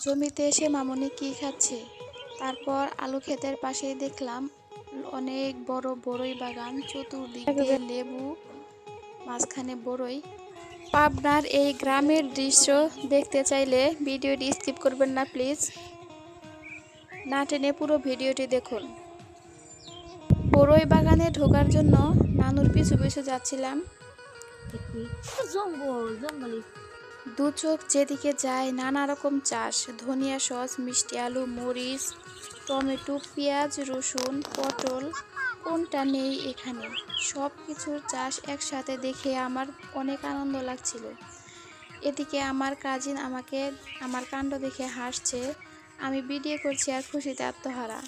জমিতে এসে মামুনি কি খাচ্ছে। তারপর আলু ক্ষেতের পাশেই দেখলাম অনেক বড় বড়ই বাগান, চতুর্দিক দিয়ে লেবু, মাঝখানে বড়ই। পাবনার এই গ্রামের দৃশ্য দেখতে চাইলে ভিডিওটি স্কিপ করবেন না প্লিজ, না টেনে পুরো ভিডিওটি দেখুন। বড়ই বাগানে ঢোকার জন্য নানুর পিছু পিছু যাচ্ছিলাম। দু চোখ যেদিকে যায় নানা রকম চাষ, ধনিয়া সস, মিষ্টি আলু, মরিচ, টমেটো, পেঁয়াজ, রসুন, পটল, কোনটা নেই এখানে। সব কিছুর চাষ একসাথে দেখে আমার অনেক আনন্দ লাগছিল। এদিকে আমার কাজিন আমাকে আমার কাণ্ড দেখে হাসছে, আমি ভিডিও করছি আর খুশিতে আত্মহারা।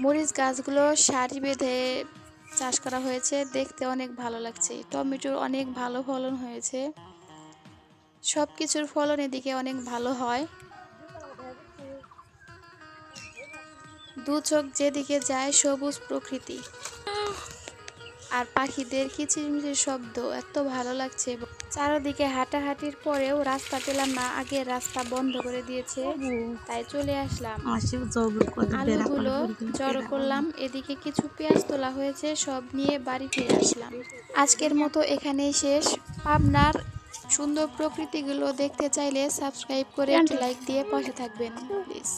মরিচ গাছগুলো সারি বেঁধে চাষ করা হয়েছে, দেখতে অনেক ভালো লাগছে। টমেটোর অনেক ভালো ফলন হয়েছে। সব কিছুর ফলন এদিকে অনেক ভালো হয়। দু চোখ যেদিকে যায় সবুজ প্রকৃতি আর পাখিদের কিচিরমিচির শব্দ, এত ভালো লাগছে। চারদিকে হাঁটাহাঁটির পরেও রাস্তা পেলাম না, আগের রাস্তা বন্ধ করে দিয়েছে, তাই চলে আসলাম। আলুগুলো জড়ো করলাম, এদিকে কিছু পেঁয়াজ তোলা হয়েছে, সব নিয়ে বাড়ি ফিরে আসলাম। আজকের মতো এখানেই শেষ। পাবনার সুন্দর প্রকৃতিগুলো দেখতে চাইলে সাবস্ক্রাইব করে একটি লাইক দিয়ে পাশে থাকবেন প্লিজ।